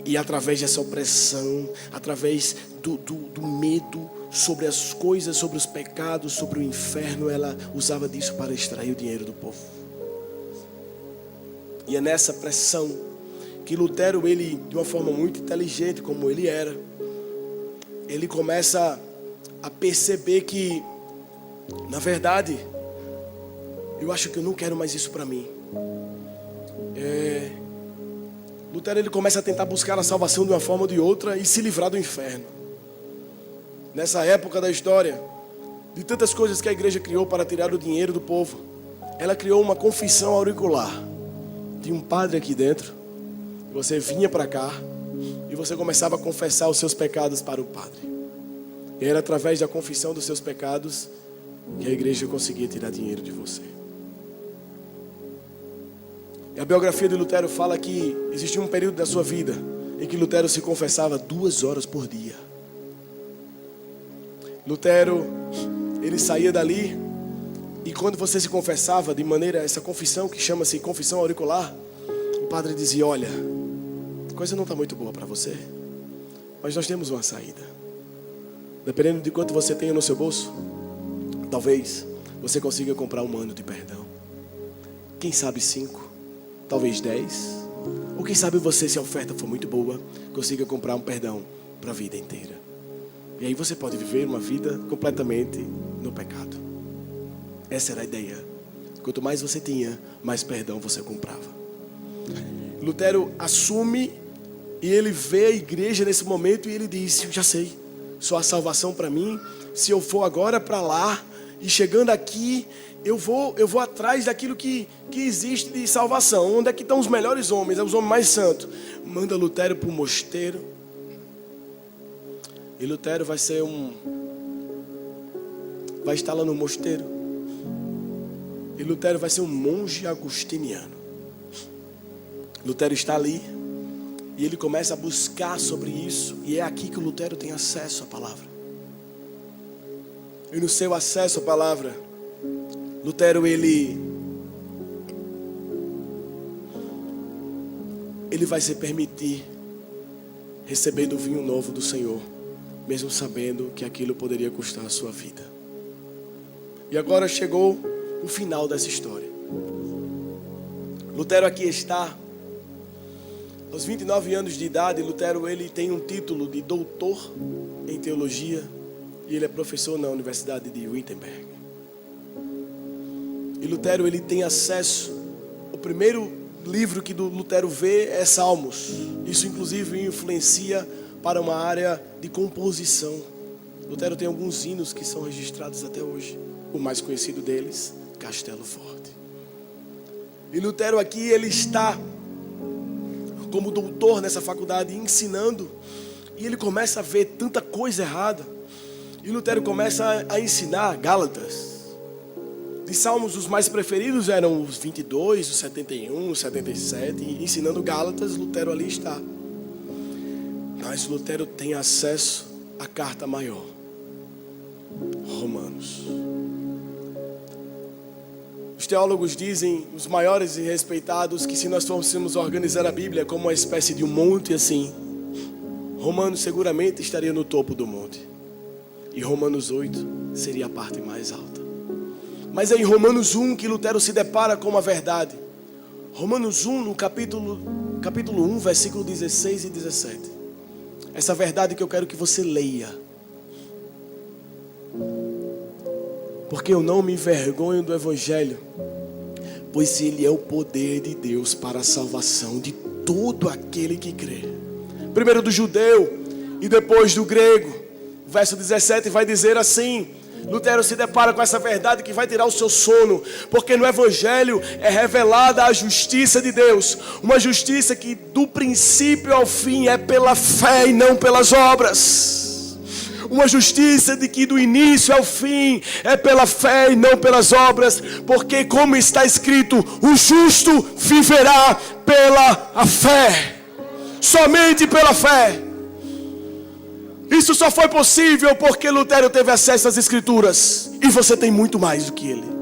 e através dessa opressão, através do medo sobre as coisas, sobre os pecados, sobre o inferno, ela usava disso para extrair o dinheiro do povo. E é nessa pressão que Lutero, ele, de uma forma muito inteligente como ele era, ele começa a perceber que, na verdade, eu acho que eu não quero mais isso para mim. Lutero, ele começa a tentar buscar a salvação de uma forma ou de outra e se livrar do inferno. Nessa época da história, de tantas coisas que a igreja criou para tirar o dinheiro do povo, ela criou uma confissão auricular. Tinha um padre aqui dentro. Você vinha para cá e você começava a confessar os seus pecados para o padre. E era através da confissão dos seus pecados que a igreja conseguia tirar dinheiro de você. E a biografia de Lutero fala que existia um período da sua vida em que Lutero se confessava 2 horas por dia. Lutero, ele saía dali E quando você se confessava de maneira, essa confissão que chama-se confissão auricular, o padre dizia: olha, a coisa não está muito boa para você, mas nós temos uma saída. Dependendo de quanto você tenha no seu bolso, talvez você consiga comprar 1 ano de perdão. Quem sabe 5, talvez 10. Ou quem sabe você, se a oferta for muito boa, consiga comprar um perdão para a vida inteira. E aí você pode viver uma vida completamente no pecado. Essa era a ideia. Quanto mais você tinha, mais perdão você comprava. Lutero assume e ele vê a igreja nesse momento e ele diz: já sei, só a salvação para mim. Se eu for agora para lá e chegando aqui, eu vou atrás daquilo que existe de salvação. Onde é que estão os melhores homens, os homens mais santos? Manda Lutero para o mosteiro. E Lutero vai estar lá no mosteiro. E Lutero vai ser um monge agostiniano. Lutero está ali e ele começa a buscar sobre isso. E é aqui que o Lutero tem acesso à palavra. E no seu acesso à palavra, Lutero ele vai se permitir receber do vinho novo do Senhor, mesmo sabendo que aquilo poderia custar a sua vida. E agora chegou o final dessa história. Lutero aqui está, aos 29 anos de idade. Lutero ele tem um título de doutor em teologia e ele é professor na Universidade de Wittenberg. E Lutero ele tem acesso, o primeiro livro que Lutero vê é Salmos. Isso inclusive influencia para uma área de composição. Lutero tem alguns hinos que são registrados até hoje. O mais conhecido deles, Castelo Forte. E Lutero aqui ele está como doutor nessa faculdade ensinando. E ele começa a ver tanta coisa errada. E Lutero começa a ensinar Gálatas. De Salmos, os mais preferidos eram os 22, os 71, os 77. E ensinando Gálatas, Lutero ali está. Mas Lutero tem acesso à carta maior, Romanos. Os teólogos dizem, os maiores e respeitados, que se nós fôssemos organizar a Bíblia como uma espécie de um monte assim, Romanos seguramente estaria no topo do monte. E Romanos 8 seria a parte mais alta. Mas é em Romanos 1 que Lutero se depara com uma verdade. Romanos 1, no capítulo 1, versículo 16 e 17. Essa verdade que eu quero que você leia. Porque eu não me envergonho do Evangelho, pois ele é o poder de Deus para a salvação de todo aquele que crê. Primeiro do judeu e depois do grego. Verso 17 vai dizer assim. Lutero se depara com essa verdade que vai tirar o seu sono, porque no Evangelho é revelada a justiça de Deus, uma justiça que do princípio ao fim é pela fé e não pelas obras, uma justiça de que do início ao fim é pela fé e não pelas obras, porque como está escrito, o justo viverá pela a fé, somente pela fé. Isso só foi possível porque Lutero teve acesso às Escrituras. E você tem muito mais do que ele.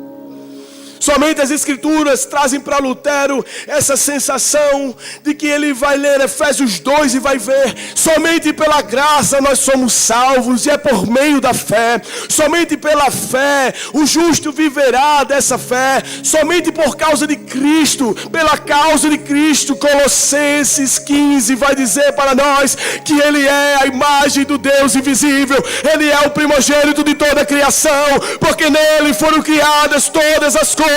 Somente as Escrituras trazem para Lutero essa sensação de que ele vai ler Efésios 2 e vai ver: somente pela graça nós somos salvos e é por meio da fé. Somente pela fé o justo viverá dessa fé. Somente por causa de Cristo, pela causa de Cristo. Colossenses 15 vai dizer para nós que ele é a imagem do Deus invisível. Ele é o primogênito de toda a criação, porque nele foram criadas todas as coisas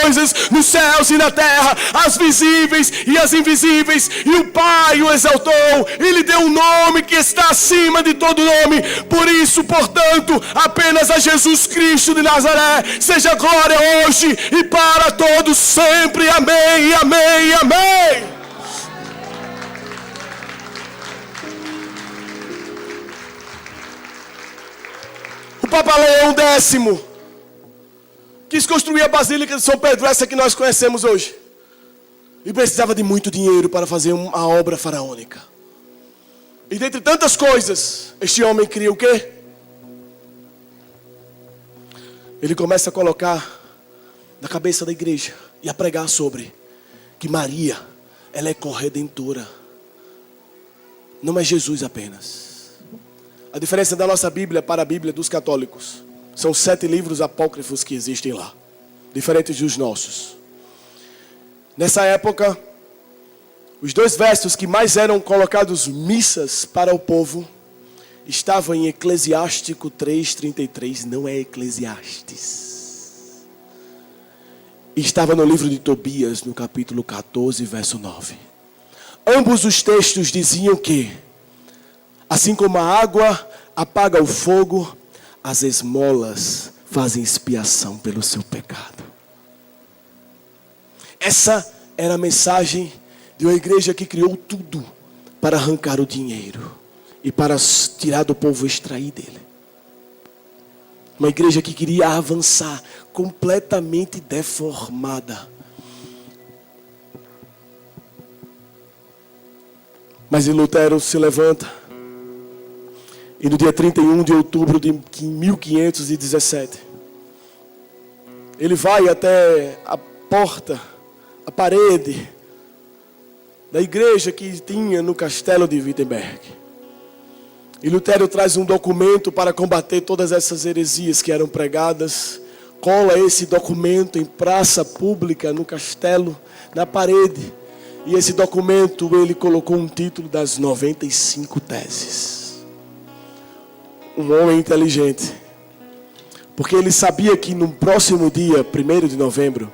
nos céus e na terra, as visíveis e as invisíveis, e o Pai o exaltou e lhe deu um nome que está acima de todo nome. Por isso, portanto, apenas a Jesus Cristo de Nazaré seja glória hoje e para todos sempre. Amém, amém, amém. O Papa Leão X quis construir a Basílica de São Pedro, essa que nós conhecemos hoje. E precisava de muito dinheiro para fazer uma obra faraônica. E dentre tantas coisas, este homem cria o quê? Ele começa a colocar na cabeça da igreja, ia pregar sobre que Maria, ela é corredentora. Não é Jesus apenas. A diferença da nossa Bíblia para a Bíblia dos católicos são 7 livros apócrifos que existem lá, diferentes dos nossos. Nessa época, os 2 versos que mais eram colocados missas para o povo estavam em Eclesiástico 3:33, não é Eclesiastes. Estava no livro de Tobias, no capítulo 14, verso 9. Ambos os textos diziam que, assim como a água apaga o fogo, as esmolas fazem expiação pelo seu pecado. Essa era a mensagem de uma igreja que criou tudo para arrancar o dinheiro e para tirar do povo, extrair dele. Uma igreja que queria avançar, completamente deformada. Mas Lutero se levanta, e no dia 31 de outubro de 1517, ele vai até a porta, a parede da igreja que tinha no castelo de Wittenberg. E Lutero traz um documento para combater todas essas heresias que eram pregadas. Cola esse documento em praça pública, no castelo, na parede. E esse documento, ele colocou um título das 95 teses. Um homem inteligente. Porque ele sabia que no próximo dia, 1º de novembro,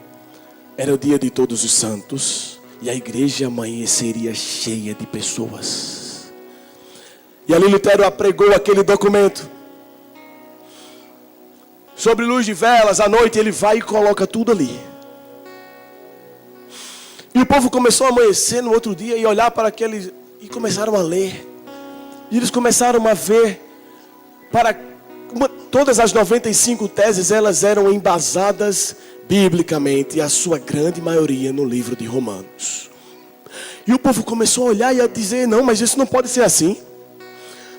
era o dia de Todos os Santos. E a igreja amanheceria cheia de pessoas. E ali Lutero apregou aquele documento. Sobre luz de velas, à noite ele vai e coloca tudo ali. E o povo começou a amanhecer no outro dia e olhar para aquele, e começaram a ler. E eles começaram a ver todas as 95 teses, elas eram embasadas biblicamente, e a sua grande maioria no livro de Romanos. E o povo começou a olhar e a dizer: não, mas isso não pode ser assim.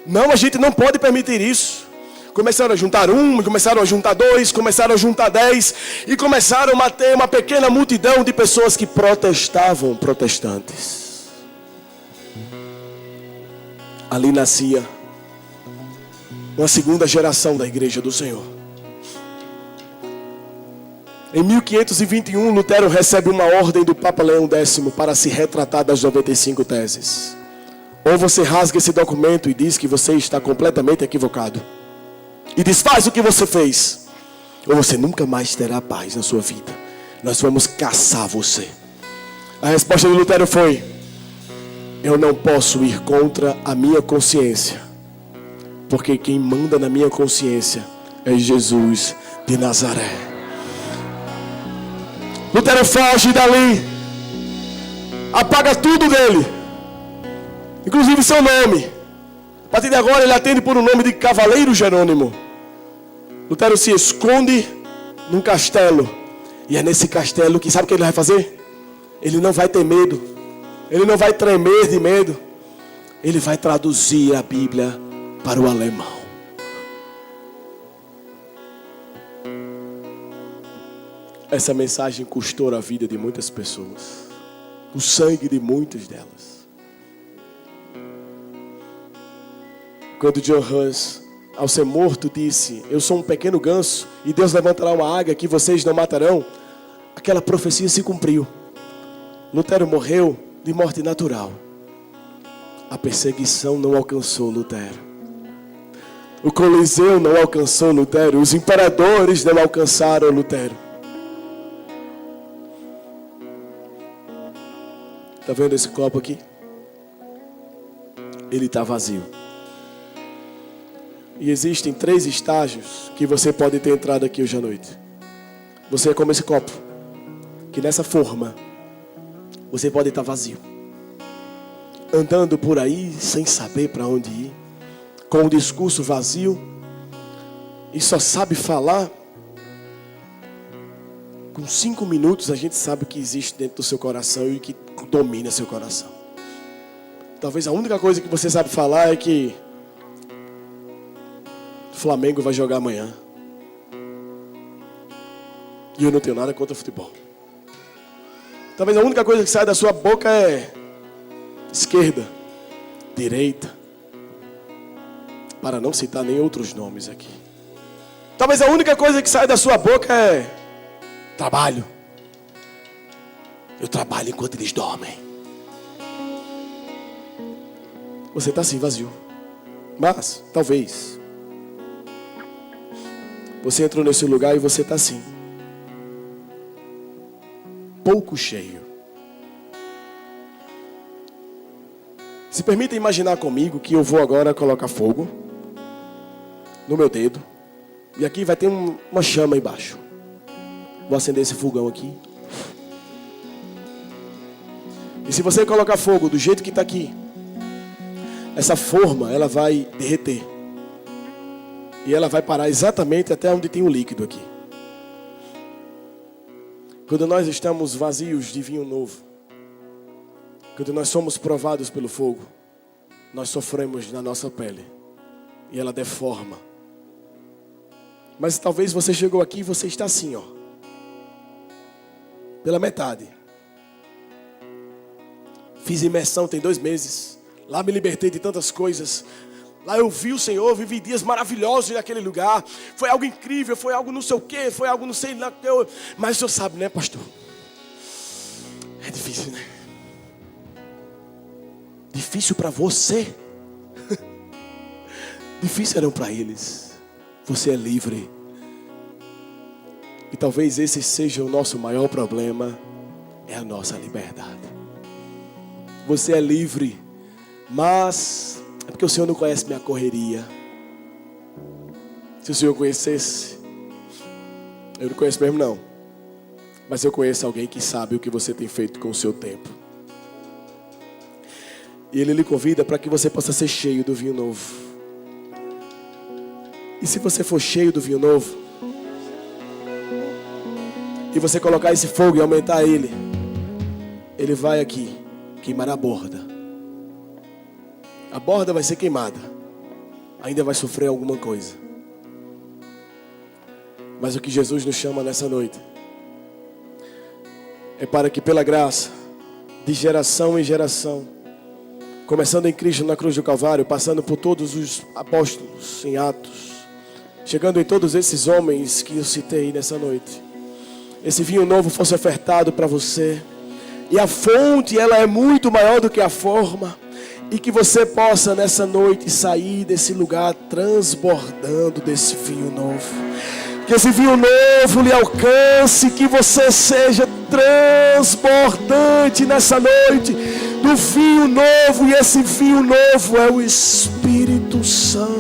Não, a gente não pode permitir isso. Começaram a juntar 1, começaram a juntar 2, começaram a juntar 10. E começaram a ter uma pequena multidão de pessoas que protestavam, protestantes. Ali nascia uma segunda geração da Igreja do Senhor. Em 1521, Lutero recebe uma ordem do Papa Leão X para se retratar das 95 teses. Ou você rasga esse documento e diz que você está completamente equivocado e desfaz o que você fez, ou você nunca mais terá paz na sua vida. Nós vamos caçar você. A resposta de Lutero foi: eu não posso ir contra a minha consciência, porque quem manda na minha consciência é Jesus de Nazaré. Lutero foge dali, apaga tudo dele, inclusive seu nome. A partir de agora ele atende por um nome de Cavaleiro Jerônimo. Lutero se esconde num castelo. E é nesse castelo que, sabe o que ele vai fazer? Ele não vai ter medo. Ele não vai tremer de medo. Ele vai traduzir a Bíblia para o alemão. Essa mensagem custou a vida de muitas pessoas. O sangue de muitas delas. Quando John Hus, ao ser morto, disse: eu sou um pequeno ganso e Deus levantará uma águia que vocês não matarão, aquela profecia se cumpriu. Lutero morreu de morte natural. A perseguição não alcançou Lutero. O Coliseu não alcançou Lutero. Os imperadores não alcançaram Lutero. Está vendo esse copo aqui? Ele está vazio. E existem 3 estágios que você pode ter entrado aqui hoje à noite. Você é como esse copo, que nessa forma você pode estar vazio, andando por aí sem saber para onde ir, com um discurso vazio, e só sabe falar. Com 5 minutos a gente sabe o que existe dentro do seu coração e o que domina seu coração. Talvez a única coisa que você sabe falar é que o Flamengo vai jogar amanhã. E eu não tenho nada contra futebol. Talvez a única coisa que sai da sua boca é esquerda, direita, para não citar nem outros nomes aqui. Talvez a única coisa que sai da sua boca é trabalho. Eu trabalho enquanto eles dormem. Você está assim, vazio. Mas, talvez, você entrou nesse lugar e você está assim, pouco cheio. Se permita imaginar comigo que eu vou agora colocar fogo no meu dedo. E aqui vai ter uma chama embaixo. Vou acender esse fogão aqui. E se você colocar fogo do jeito que está aqui, essa forma, ela vai derreter. E ela vai parar exatamente até onde tem o líquido aqui. Quando nós estamos vazios de vinho novo, quando nós somos provados pelo fogo, nós sofremos na nossa pele. E ela deforma. Mas talvez você chegou aqui e você está assim, ó. Pela metade. Fiz imersão tem 2 meses. Lá me libertei de tantas coisas. Lá eu vi o Senhor, vivi dias maravilhosos naquele lugar. Foi algo incrível, foi algo não sei o quê, foi algo não sei lá. Mas o Senhor sabe, né, pastor? É difícil, né? Difícil para você. Difícil eram para eles. Você é livre. E talvez esse seja o nosso maior problema. É a nossa liberdade. Você é livre. Mas é porque o Senhor não conhece minha correria. Se o Senhor conhecesse, eu não conheço mesmo não. Mas eu conheço alguém que sabe o que você tem feito com o seu tempo. E Ele lhe convida para que você possa ser cheio do vinho novo. E se você for cheio do vinho novo, e você colocar esse fogo e aumentar ele, ele vai aqui queimar a borda. A borda vai ser queimada. Ainda vai sofrer alguma coisa. Mas o que Jesus nos chama nessa noite é para que pela graça, de geração em geração, começando em Cristo na cruz do Calvário, passando por todos os apóstolos em Atos, chegando em todos esses homens que eu citei nessa noite, esse vinho novo fosse ofertado para você. E a fonte, ela é muito maior do que a forma. E que você possa nessa noite sair desse lugar transbordando desse vinho novo. Que esse vinho novo lhe alcance, que você seja transbordante nessa noite do vinho novo. E esse vinho novo é o Espírito Santo.